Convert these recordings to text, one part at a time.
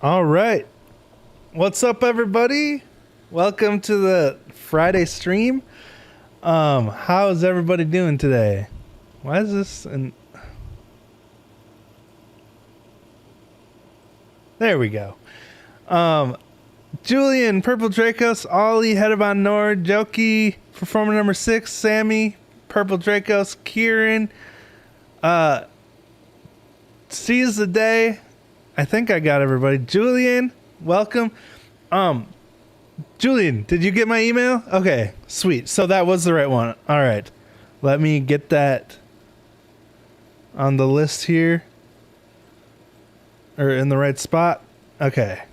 All right. What's up, everybody? Welcome to the Friday stream. How's everybody doing today? Why is this There we go. Julian, Purple Dracos, Ollie, Head of On Nord, Joki, Performer number 6, Sammy, Purple Dracos, Kieran, Seize the Day. I think I got everybody. Julian, welcome. Julian, did you get my email? Okay, sweet. So that was the right one. All right. Let me get that on the list here. Or in the right spot. Okay.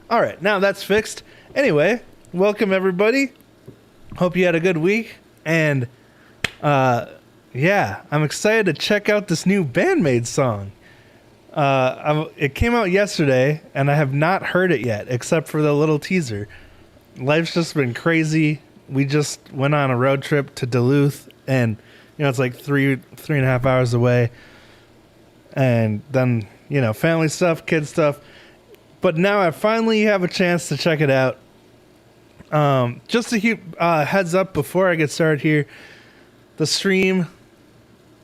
All right, now that's fixed. Anyway, welcome everybody. Hope you had a good week. And yeah, I'm excited to check out this new BAND-MAID song. It came out yesterday, and I have not heard it yet, except for the little teaser. Life's just been crazy. We just went on a road trip to Duluth, and it's like three and a half hours away. And then, family stuff, kid stuff. But now I finally have a chance to check it out. Just a heads up before I get started here. The stream,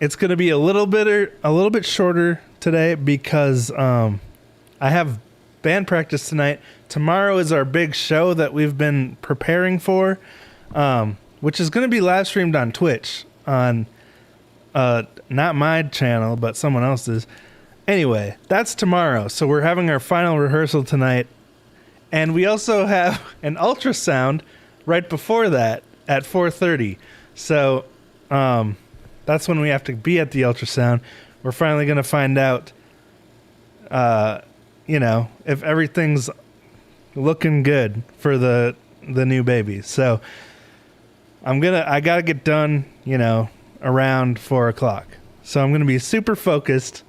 it's going to be a little bit shorter today because I have band practice tonight. Tomorrow is our big show that we've been preparing for, which is going to be live streamed on Twitch on not my channel, but someone else's. Anyway, that's tomorrow. So we're having our final rehearsal tonight. And we also have an ultrasound right before that at 4:30. So that's when we have to be at the ultrasound. We're finally going to find out, if everything's looking good for the new baby. So I got to get done, around 4 o'clock. So I'm going to be super focused.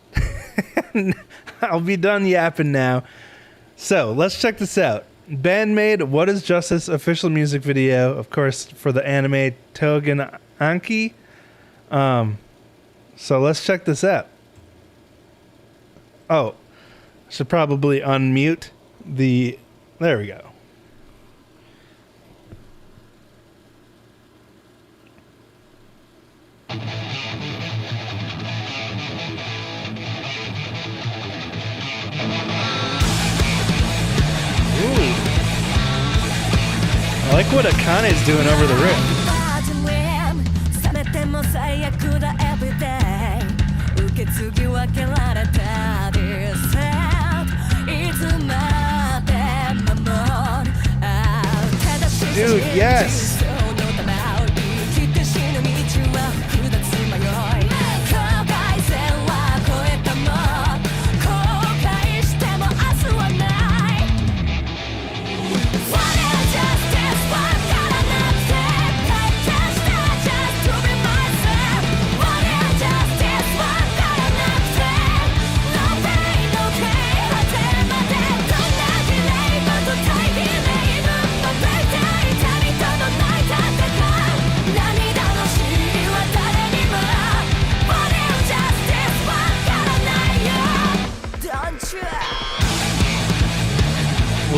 I'll be done yapping now. So let's check this out. BAND-MAID What Is Justice official music video, of course, for the anime TOUGEN ANKI. So let's check this out. Oh, I should probably unmute the... There we go. I like what Akane's doing over the riff. Dude, yes!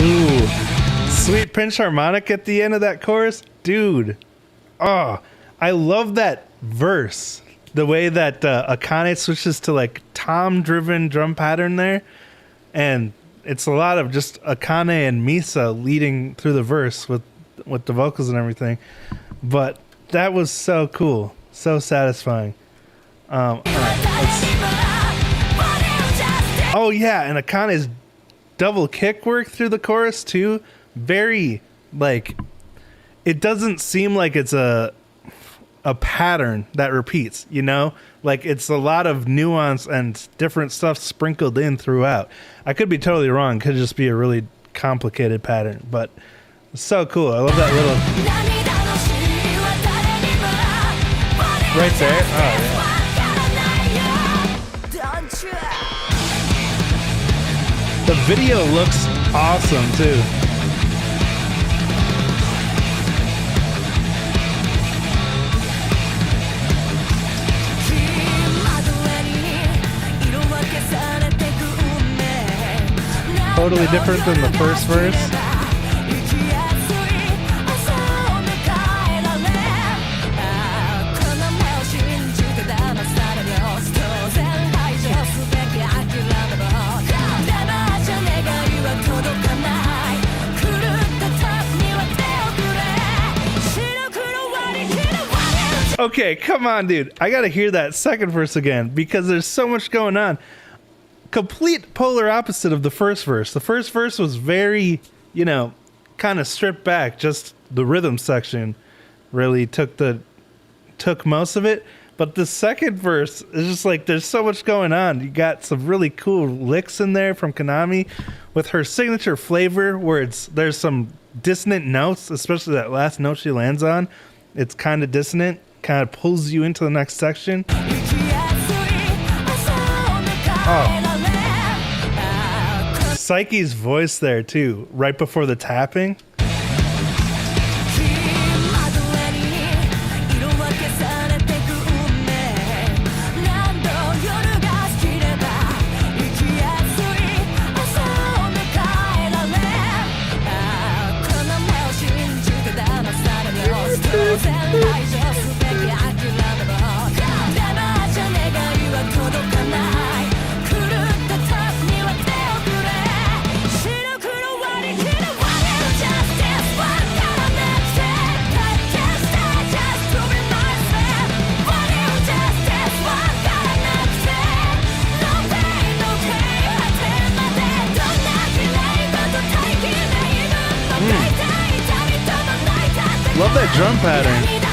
Ooh, sweet pinch harmonic at the end of that chorus. Dude, oh, I love that verse. The way that Akane switches to like tom-driven drum pattern there. And it's a lot of just Akane and Misa leading through the verse with the vocals and everything. But that was so cool. So satisfying. All right, oh, yeah, and Akane's double kick work through the chorus too. Very, like, it doesn't seem like it's a pattern that repeats, like it's a lot of nuance and different stuff sprinkled in throughout. I could be totally wrong. Could just be a really complicated pattern, but it's so cool. I love that little right there. Oh yeah. The video looks awesome too. totally different than the first verse. Okay, come on, dude. I gotta hear that second verse again because there's so much going on. Complete polar opposite of the first verse. The first verse was very, you know, kind of stripped back. Just the rhythm section really took most of it. But the second verse is just like there's so much going on. You got some really cool licks in there from Konami with her signature flavor where there's some dissonant notes, especially that last note she lands on. It's kind of dissonant. Kind of pulls you into the next section. Oh. Psyche's voice there too, right before the tapping. Love that drum pattern.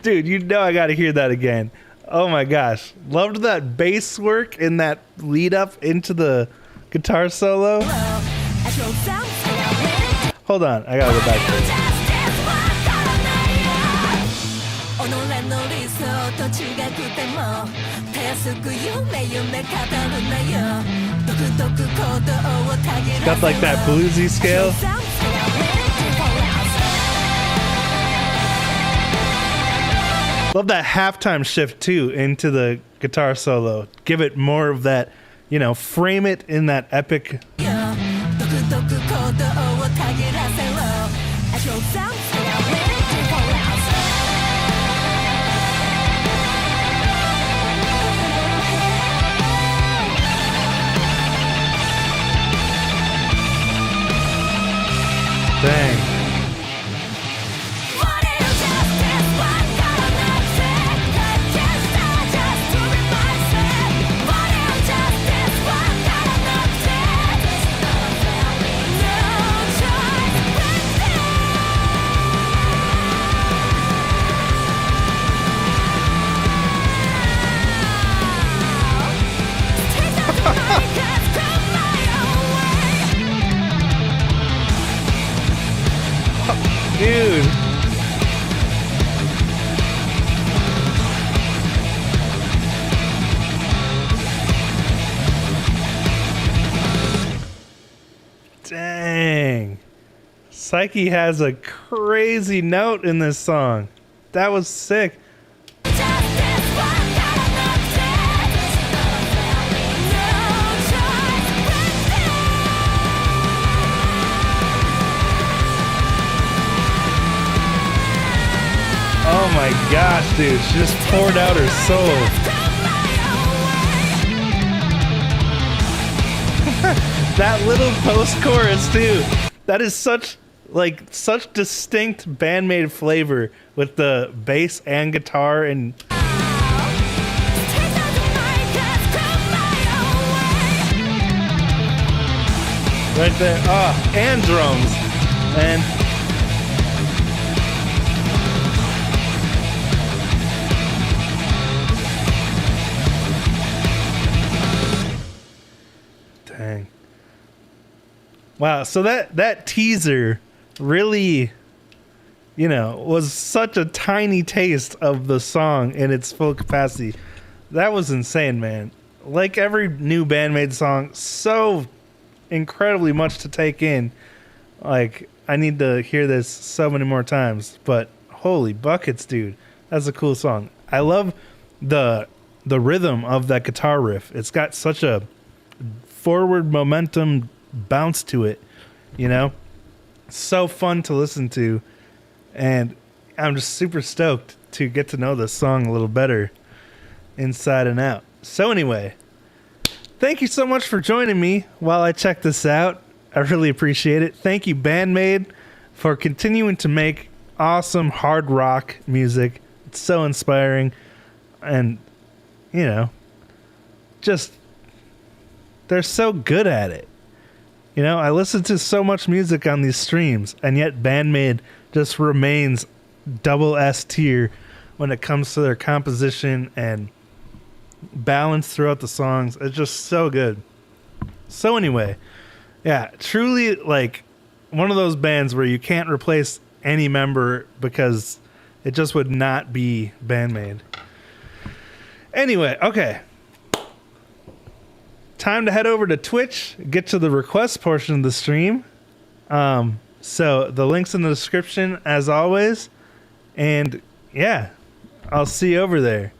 Dude, you know I gotta hear that again. Oh my gosh. Loved that bass work in that lead up into the guitar solo. Hold on, I gotta go back to it. Got like that bluesy scale. Love that halftime shift too into the guitar solo. Give it more of that, you know, frame it in that epic. Dang. Dude. Dang. Psyche has a crazy note in this song. That was sick. Oh my gosh, dude. She just poured out her soul. That little post-chorus, too. That is such distinct band-made flavor with the bass and guitar and... Right there. Oh, and drums. And... Wow. So that teaser really, was such a tiny taste of the song in its full capacity. That was insane, man. Like every new BAND-MAID song, so incredibly much to take in. Like, I need to hear this so many more times. But holy buckets, dude. That's a cool song. I love the rhythm of that guitar riff. It's got such a forward momentum bounce to it, So fun to listen to. And I'm just super stoked to get to know this song a little better inside and out. So anyway, thank you so much for joining me while I check this out. I really appreciate it. Thank you, BAND-MAID, for continuing to make awesome hard rock music. It's so inspiring. And, just, they're so good at it. I listen to so much music on these streams, and yet BAND-MAID just remains double S tier when it comes to their composition and balance throughout the songs. It's just so good. So anyway, yeah, truly like one of those bands where you can't replace any member because it just would not be BAND-MAID. Anyway, okay. Time to head over to Twitch, get to the request portion of the stream. So the link's in the description as always. And yeah, I'll see you over there.